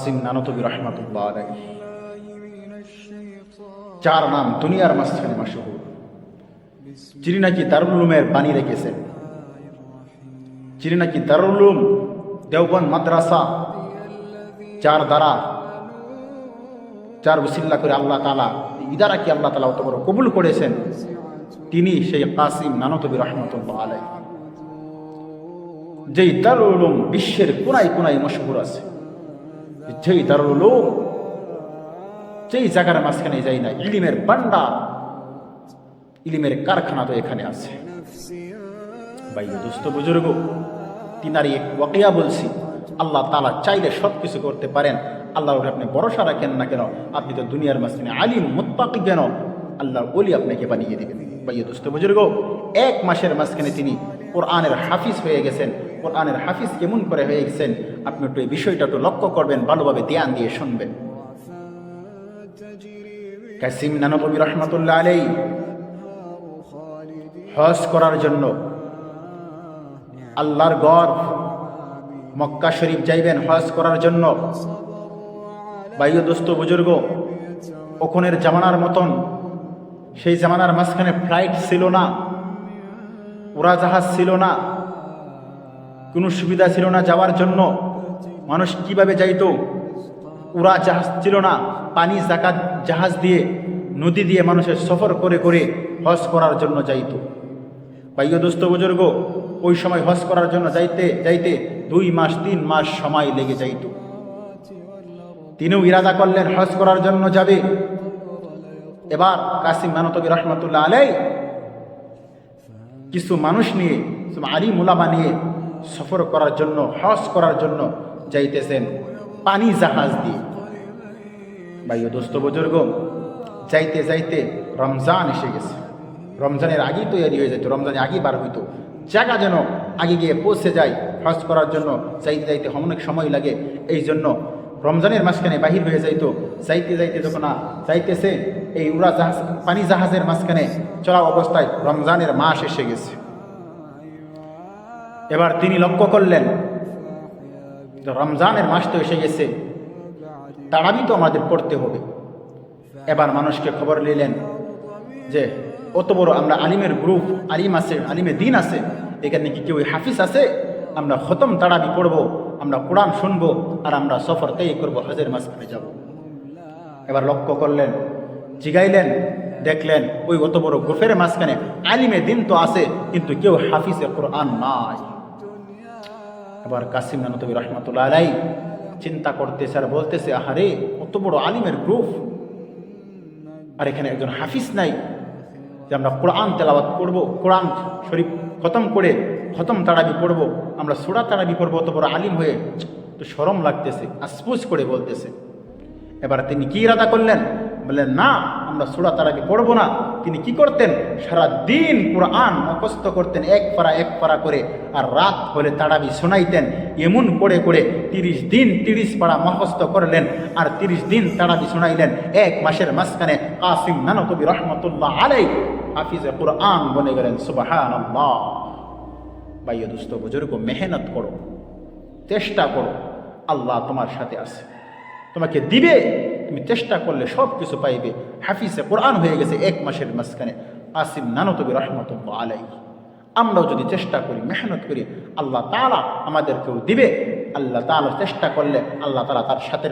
কাসিম নানতবী রহমাতুল্লাহ আলাইহি চার নাম দুনিয়ার মাঝখানে মাশহুর, যিনি নাকি দারুল উলুমের বাণী রেখেছেন, যিনি নাকি দারুল উলুম দেওবন্দ মাদ্রাসা যার দ্বারা যার উসিল্লা করে আল্লাহ তাআলা ইদারাকে আল্লাহ তাআলা অত বড় কবুল করেছেন, তিনি সেই কাসিম নানতবী রহমাতুল্লাহ আলাইহি। যেই দারুল উলুম বিশ্বের কোনায় কোনায় মশহুর আছে, যেই দারুল উলুম যেই জায়গার মাঝখানে যাই না, ইলিমের ভান্ডার, ইলিমের কারখানা তো এখানে আছে। ভাই দোস্ত বুজুর্গ, তিনার এক ওয়াকিয়া বলছি, আল্লাহ তাআলা চাইলে সব কিছু করতে পারেন। আল্লাহর উপরে আপনি ভরসা রাখেন না কেন, আপনি তো দুনিয়ার মাঝখানে আলিম মুত্তাকি কেন, আল্লাহর ওলি আপনাকে বানিয়ে দিবেন। ভাই দোস্ত বুজুর্গ, এক মাসের মাঝখানে তিনি কোরআনের হাফিজ হয়ে গেছেন। কোরআনের হাফিজ কেমন করে হয়ে গেছেন, আপনি একটু এই বিষয়টা একটু লক্ষ্য করবেন, ভালোভাবে ধ্যান দিয়ে শুনবেন। কাসিম নানতবী রহমাতুল্লাহ আলাইহি হজ করার জন্য আল্লাহর ঘর মক্কা শরীফ যাইবেন হজ করার জন্য। ভাই দোস্ত বুজুর্গ, ওখানের জামানার মতন সেই জামানার মাঝখানে ফ্লাইট ছিল না, উড়াজাহাজ ছিল না, কোনো সুবিধা ছিল না যাওয়ার জন্য। মানুষ কিভাবে যাইতো? উড়া জাহাজ ছিল না, পানি জাহাজ দিয়ে নদী দিয়ে মানুষের সফর করে করে হজ করার জন্য যাইতো। ভাই দোস্ত বুজুর্গ, ওই সময় হজ করার জন্য যাইতে যাইতে 2 মাস 3 মাস সময় লেগে যাইতো। তিনিও ইরাদা করলেন হজ করার জন্য যাবে। এবার কাসিম নানতবী রহমাতুল্লাহ আলাইহি কিছু মানুষ নিয়ে, আলিম উলামা নিয়ে সফর করার জন্য, হজ করার জন্য যাইতেছেন পানি জাহাজ দিয়ে। ভাই দোস্ত বুজুর্গ, যাইতে যাইতে রমজান এসে গেছে। রমজানের আগেই তৈরি হয়ে যেত, রমজানের আগেই বার হইতো। জায়গা যেন আগে গিয়ে পৌঁছে যায় হজ করার জন্য, যাইতে যাইতে অনেক সময় লাগে। এই জন্য রমজানের মাঝখানে বাহির হয়ে যাইতো। যাইতে যাইতে যখন যাইতেছে, এই উড়া জাহাজ পানি জাহাজের মাঝখানে চলা অবস্থায় রমজানের মাস এসে গেছে। এবার তিনি লক্ষ্য করলেন রমজানের মাস তো এসে গেছে, তারাবি তো আমাদের পড়তে হবে। এবার মানুষকে খবর নিলেন যে অত বড় আমরা আলিমের গ্রুপ, আলিম আছে, আলিমে দিন আছে, এখানে কি কেউ হাফিজ আছে? আমরা খতম তারাবি পড়বো, আমরা কোরআন শুনবো, আর আমরা সফর তৈরি করবো, হজের মাঝখানে যাব। এবার লক্ষ্য করলেন, জিগাইলেন, দেখলেন ওই অত বড় গ্রুপের মাঝখানে আলিমে দিন তো আছে, কিন্তু কেউ হাফিজে কোরআন নাই। এবার কাসিম নানতবী রহমাতুল্লাহ আলাইহি চিন্তা করতেছে আর বলতেছে, আহারে অত বড় আলিমের গ্রুপ, আর এখানে একজন হাফিজ নাই যে আমরা কোরআন তেলাওয়াত করব, কোরআন শরীফ খতম করে খতম তারাবি পড়ব, আমরা সূরা তারাবি পড়ব, অত বড় আলিম হয়ে তো শরম লাগতেছে, আসপুস করে বলতেছে। এবার তিনি কি ইরাদা করলেন? বললেন না, আমরা সূরা তারাবি পড়ব না। তিনি কি করতেন? সারা দিন কোরআন মুখস্থ করতেন, এক পারা করে, আর রাত হলে তারাবি শোনাইতেন। এমন করে করে 30 দিন 30 পারা মুখস্থ করলেন, আর 30 দিন তারাবি শোনাইলেন। 1 মাসের মাঝখানে কাসিম নানতবী রহমাতুল্লাহ আলাইহি হাফিজে কোরআন বনে গেলেন। সুবহানাল্লাহ। ভাই দোস্ত বুজুর্গ, মেহনত করো, চেষ্টা করো, আল্লাহ তোমার সাথে আছে, তোমাকে দিবে। তুমি চেষ্টা করলে সব কিছু পাইবে। হাফিজে কোরআন হয়ে গেছে 1 মাসের মাঝখানে কাসিম নানতবী রহমাতুল্লাহ আলাইহি। আমরাও যদি চেষ্টা করি, মেহনত করি, আল্লাহ তাআলা আমাদেরকেও দিবে। আল্লাহ তাআলা চেষ্টা করলে আল্লাহ তাআলা তার সাথে